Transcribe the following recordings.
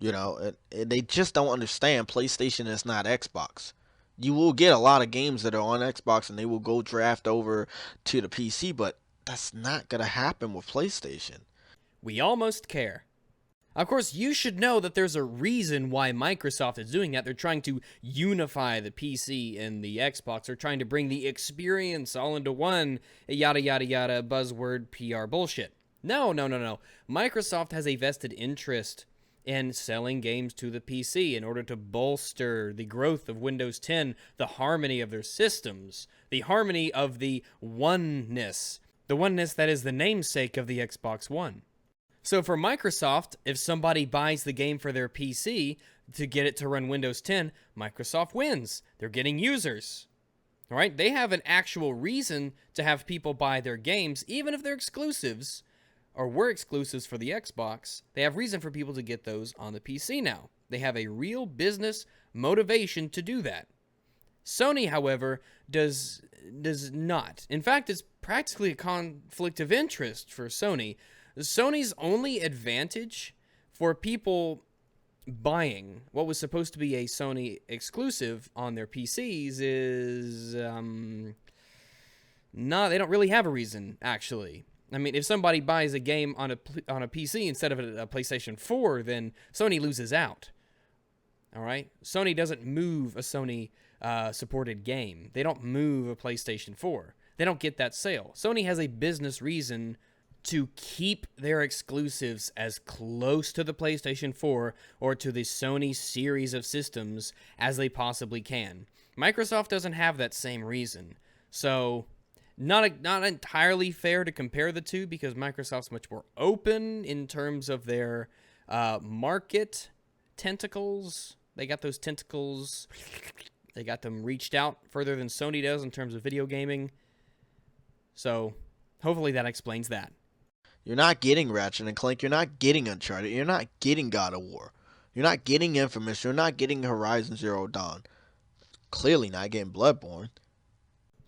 and they just don't understand PlayStation is not Xbox. You will get a lot of games that are on Xbox and they will go draft over to the PC, but that's not going to happen with PlayStation. We almost care. Of course, you should know that there's a reason why Microsoft is doing that. They're trying to unify the PC and the Xbox. They're trying to bring the experience all into one, yada, yada, yada, buzzword PR bullshit. No, no, no, no. Microsoft has a vested interest in selling games to the PC in order to bolster the growth of Windows 10, the harmony of their systems, the harmony of the oneness that is the namesake of the Xbox One. So for Microsoft, if somebody buys the game for their PC to get it to run Windows 10, Microsoft wins. They're getting users. All right? They have an actual reason to have people buy their games, even if they're exclusives or were exclusives for the Xbox. They have reason for people to get those on the PC now. They have a real business motivation to do that. Sony, however, does not. In fact, it's practically a conflict of interest for Sony. Sony's only advantage for people buying what was supposed to be a Sony exclusive on their PCs is no, they don't really have a reason, actually. I mean, if somebody buys a game on a PC instead of a PlayStation 4, then Sony loses out. All right? Sony doesn't move a Sony supported game. They don't move a PlayStation 4. They don't get that sale. Sony has a business reason to keep their exclusives as close to the PlayStation 4 or to the Sony series of systems as they possibly can. Microsoft doesn't have that same reason. So, not entirely fair to compare the two because Microsoft's much more open in terms of their market tentacles. They got those tentacles. They got them reached out further than Sony does in terms of video gaming. So, hopefully that explains that. You're not getting Ratchet and Clank. You're not getting Uncharted. You're not getting God of War. You're not getting Infamous. You're not getting Horizon Zero Dawn. Clearly not getting Bloodborne.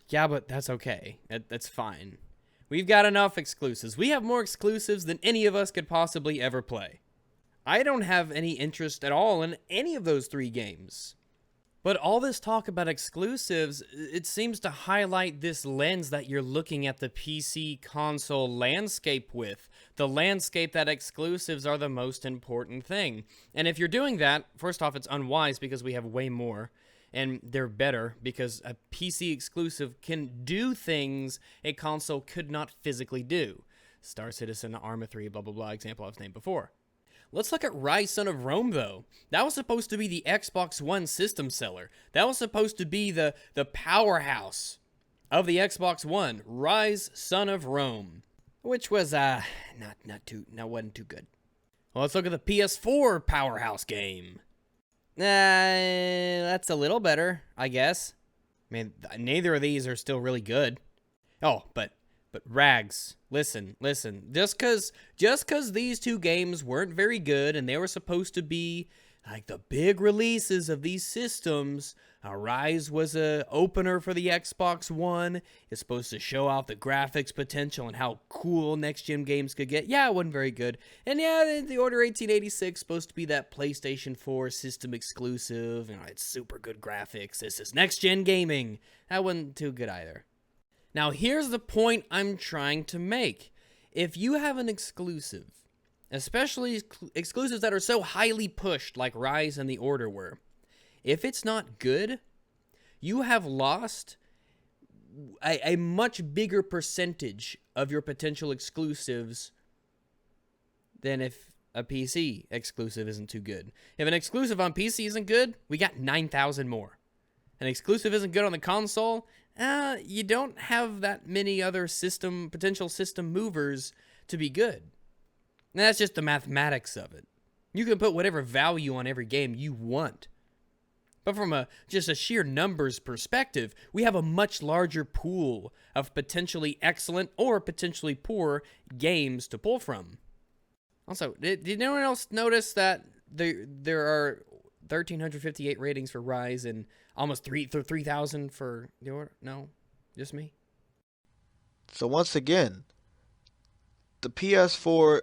Yeah, but that's okay. That's fine. We've got enough exclusives. We have more exclusives than any of us could possibly ever play. I don't have any interest at all in any of those three games. But all this talk about exclusives, it seems to highlight this lens that you're looking at the PC console landscape with. The landscape that exclusives are the most important thing. And if you're doing that, first off, it's unwise because we have way more. And they're better because a PC exclusive can do things a console could not physically do. Star Citizen, Arma 3, blah, blah, blah, example I've named before. Let's look at Rise Son of Rome, though. That was supposed to be the Xbox One system seller. That was supposed to be the powerhouse of the Xbox One. Rise Son of Rome. Which was, wasn't too good. Well, let's look at the PS4 powerhouse game. That's a little better, I guess. I mean, neither of these are still really good. Oh, but Rags, listen. Just cause these two games weren't very good and they were supposed to be like the big releases of these systems, Rise was a opener for the Xbox One. It's supposed to show off the graphics potential and how cool next-gen games could get. Yeah, it wasn't very good. And yeah, the Order 1886 supposed to be that PlayStation 4 system exclusive. You know, it's super good graphics. This is next-gen gaming. That wasn't too good either. Now, here's the point I'm trying to make. If you have an exclusive, especially exclusives that are so highly pushed like Rise and the Order were, if it's not good, you have lost a much bigger percentage of your potential exclusives than if a PC exclusive isn't too good. If an exclusive on PC isn't good, we got 9,000 more. An exclusive isn't good on the console, you don't have that many other potential system movers to be good. And that's just the mathematics of it. You can put whatever value on every game you want. But from just a sheer numbers perspective, we have a much larger pool of potentially excellent or potentially poor games to pull from. Also, did anyone else notice that there are 1,358 ratings for Rise and almost 3,000 for the Order? No? Just me? So once again, the PS4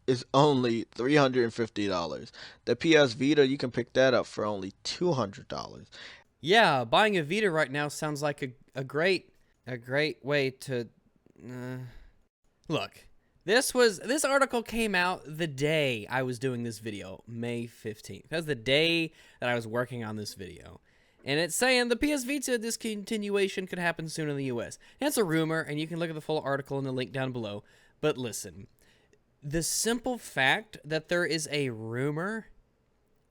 is only $350. The PS Vita, you can pick that up for only $200. Yeah, buying a Vita right now sounds like a great way to look. This article came out the day I was doing this video, May 15th. That's the day that I was working on this video. And it's saying the PS Vita discontinuation could happen soon in the US. That's a rumor, and you can look at the full article in the link down below. But listen, the simple fact that there is a rumor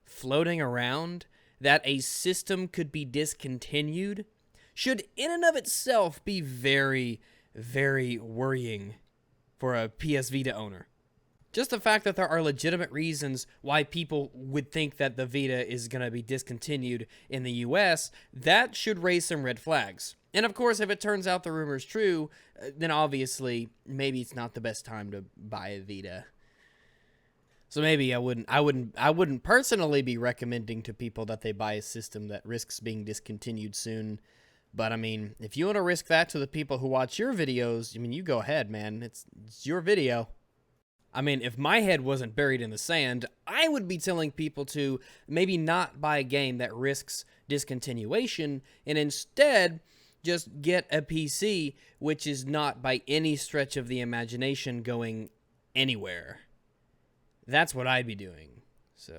floating around that a system could be discontinued should in and of itself be very, very worrying for a PS Vita owner. Just the fact that there are legitimate reasons why people would think that the Vita is going to be discontinued in the US, that should raise some red flags. And of course, if it turns out the rumor is true, then obviously maybe it's not the best time to buy a Vita. So maybe I wouldn't personally be recommending to people that they buy a system that risks being discontinued soon. But I mean, if you want to risk that to the people who watch your videos, I mean, you go ahead, man. It's your video. I mean, if my head wasn't buried in the sand, I would be telling people to maybe not buy a game that risks discontinuation and instead just get a PC which is not by any stretch of the imagination going anywhere. That's what I'd be doing. So,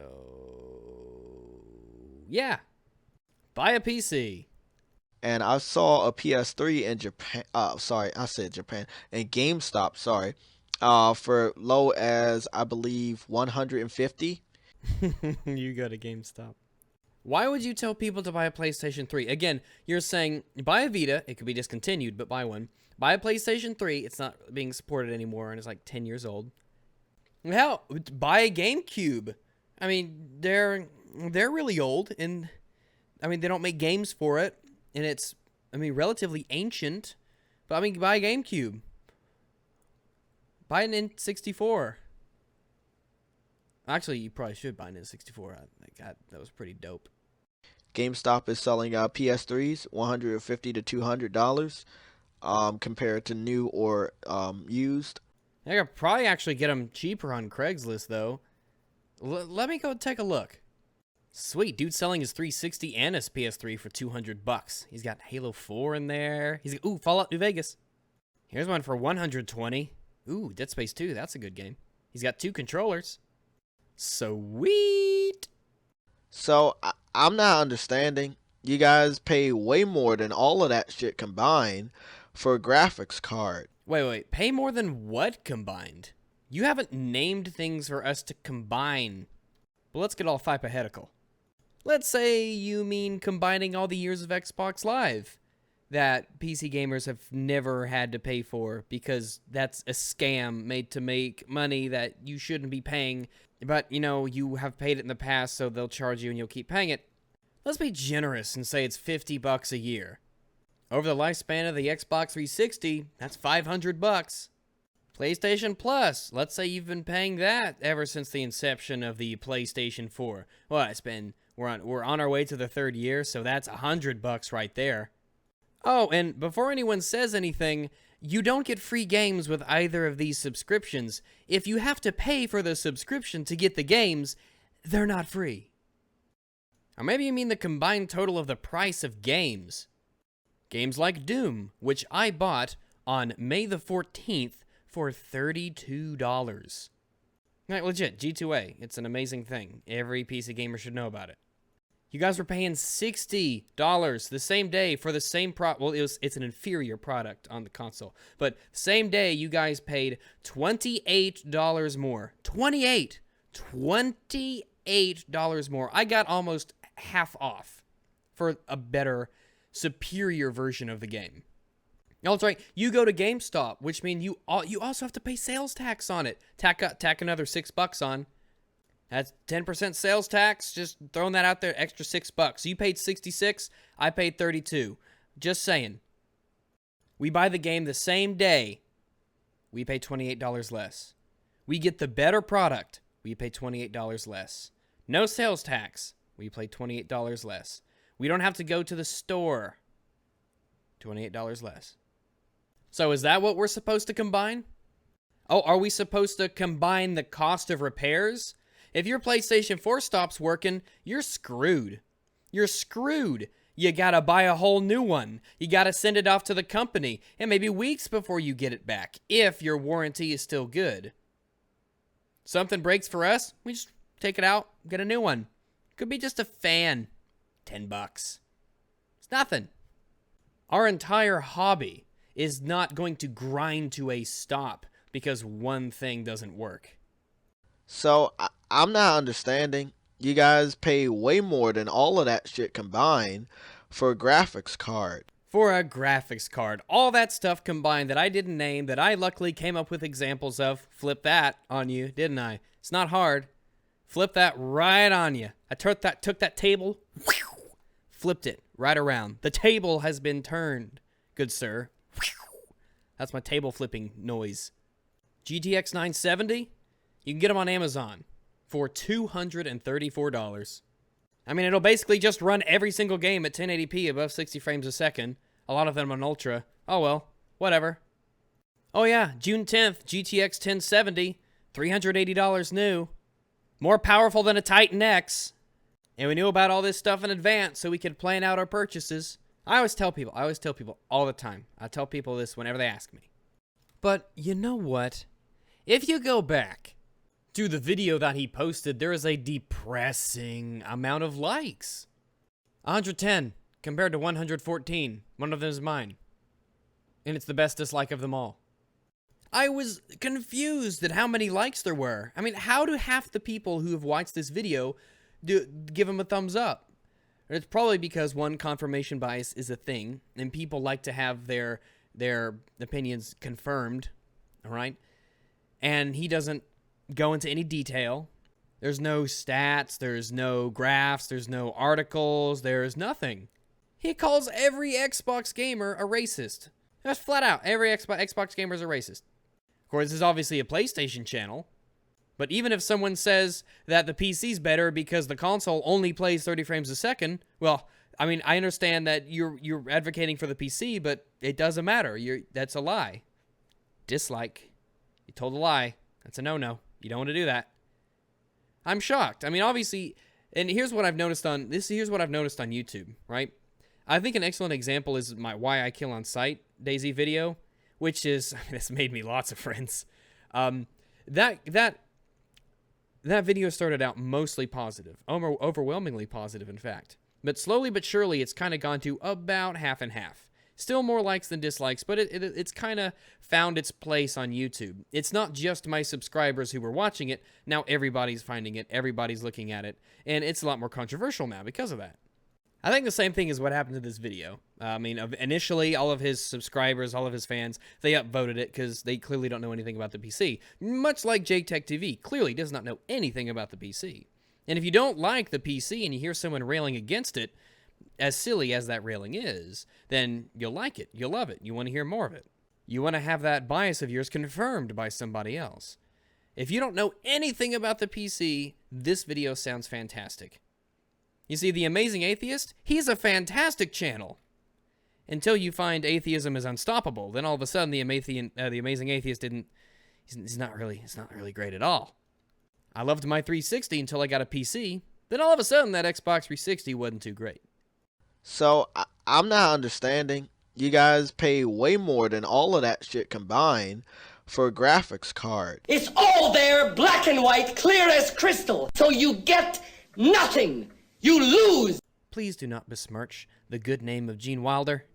yeah. Buy a PC. And I saw a PS3 in Japan. Sorry, I said Japan. In GameStop, sorry. For low as I believe 150. You go to GameStop. Why would you tell people to buy a PlayStation 3? Again, you're saying buy a Vita, it could be discontinued, but buy one. Buy a PlayStation 3, it's not being supported anymore and it's like 10 years old. Hell, buy a GameCube. I mean, they're really old and I mean, they don't make games for it and it's relatively ancient. But I mean, buy a GameCube. Buy an N64. Actually, you probably should buy an N64. That was pretty dope. GameStop is selling PS3s $150 to $200, compared to new or used. I could probably actually get them cheaper on Craigslist though. Let me go take a look. Sweet, dude selling his 360 and his PS3 for $200. He's got Halo 4 in there. He's got, Fallout New Vegas. Here's one for $120. Ooh, Dead Space 2, that's a good game. He's got 2 controllers. Sweet. So I'm not understanding. You guys pay way more than all of that shit combined for a graphics card. Wait. Pay more than what combined? You haven't named things for us to combine. But let's get all hypothetical. Let's say you mean combining all the years of Xbox Live that PC gamers have never had to pay for because that's a scam made to make money that you shouldn't be paying. But, you have paid it in the past, so they'll charge you and you'll keep paying it. Let's be generous and say it's $50 a year. Over the lifespan of the Xbox 360, that's $500. PlayStation Plus, let's say you've been paying that ever since the inception of the PlayStation 4. Well, we're on our way to the 3rd year, so that's $100 right there. Oh, and before anyone says anything, you don't get free games with either of these subscriptions. If you have to pay for the subscription to get the games, they're not free. Or maybe you mean the combined total of the price of games. Games like Doom, which I bought on May the 14th for $32. Like, legit, G2A, it's an amazing thing. Every PC gamer should know about it. You guys were paying $60 the same day for the same well, it's an inferior product on the console. But same day, you guys paid $28 more. $28 more. I got almost half off for a better, superior version of the game. No, that's right. You go to GameStop, which means you also have to pay sales tax on it. Tack another $6 on. That's 10% sales tax. Just throwing that out there, extra $6. You paid $66. I paid $32. Just saying. We buy the game the same day. We pay $28 less. We get the better product. We pay $28 less. No sales tax. We pay $28 less. We don't have to go to the store. $28 less. So is that what we're supposed to combine? Oh, are we supposed to combine the cost of repairs? If your PlayStation 4 stops working, you're screwed. You're screwed. You gotta buy a whole new one. You gotta send it off to the company, and maybe weeks before you get it back, if your warranty is still good. Something breaks for us, we just take it out, get a new one. Could be just a fan. $10. It's nothing. Our entire hobby is not going to grind to a stop because one thing doesn't work. So I'm not understanding. You guys pay way more than all of that shit combined for a graphics card. For a graphics card, all that stuff combined that I didn't name, that I luckily came up with examples of. Flip that on you, didn't I? It's not hard. Flip that right on you. I took that table, flipped it right around. The table has been turned, good sir. That's my table flipping noise. GTX 970, you can get them on Amazon for $234. I mean, it'll basically just run every single game at 1080p above 60 frames a second. A lot of them on Ultra. Oh well, whatever. Oh yeah, June 10th, GTX 1070, $380 new. More powerful than a Titan X. And we knew about all this stuff in advance so we could plan out our purchases. I always tell people all the time. I tell people this whenever they ask me. But you know what? If you go back to the video that he posted, there is a depressing amount of likes. 110 compared to 114. One of them is mine. And it's the best dislike of them all. I was confused at how many likes there were. I mean, how do half the people who have watched this video give him a thumbs up? And it's probably because, one, confirmation bias is a thing, and people like to have their opinions confirmed, all right? And he doesn't go into any detail. There's no stats, there's no graphs, there's no articles, there's nothing. He calls every Xbox gamer a racist. That's flat out. Every Xbox gamer is a racist. Of course, this is obviously a PlayStation channel. But even if someone says that the PC's better because the console only plays 30 frames a second, well, I mean, I understand that you're advocating for the PC, but it doesn't matter. That's a lie. Dislike. You told a lie. That's a no-no. You don't want to do that. I'm shocked. I mean, obviously, and here's what I've noticed on YouTube, right? I think an excellent example is my Why I Kill on Sight DayZ video, which is, this made me lots of friends. That video started out mostly positive, overwhelmingly positive, in fact. But slowly but surely, it's kind of gone to about half and half. Still more likes than dislikes, but it's kind of found its place on YouTube. It's not just my subscribers who were watching it. Now everybody's finding it, everybody's looking at it, and it's a lot more controversial now because of that. I think the same thing is what happened to this video. I mean, initially, all of his subscribers, all of his fans, they upvoted it because they clearly don't know anything about the PC. Much like JayTechTV clearly does not know anything about the PC. And if you don't like the PC and you hear someone railing against it, as silly as that railing is, then you'll like it, you'll love it, you want to hear more of it. You want to have that bias of yours confirmed by somebody else. If you don't know anything about the PC, this video sounds fantastic. You see, The Amazing Atheist, he's a fantastic channel. Until you find atheism is unstoppable, then all of a sudden the Amazing Atheist he's not really great at all. I loved my 360 until I got a PC, then all of a sudden that Xbox 360 wasn't too great. So I'm not understanding. You guys pay way more than all of that shit combined for a graphics card. It's all there, black and white, clear as crystal. So you get nothing. You lose. Please do not besmirch the good name of Gene Wilder.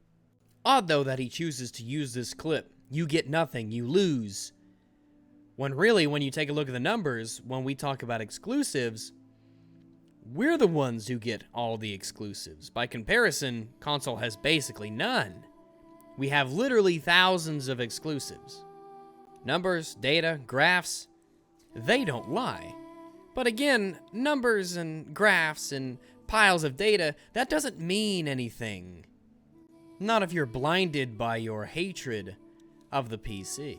Odd, though, that he chooses to use this clip. You get nothing, you lose. When really, when you take a look at the numbers, when we talk about exclusives, we're the ones who get all the exclusives. By comparison, console has basically none. We have literally thousands of exclusives. Numbers, data, graphs, they don't lie. But again, numbers and graphs and piles of data, that doesn't mean anything. Not if you're blinded by your hatred of the PC.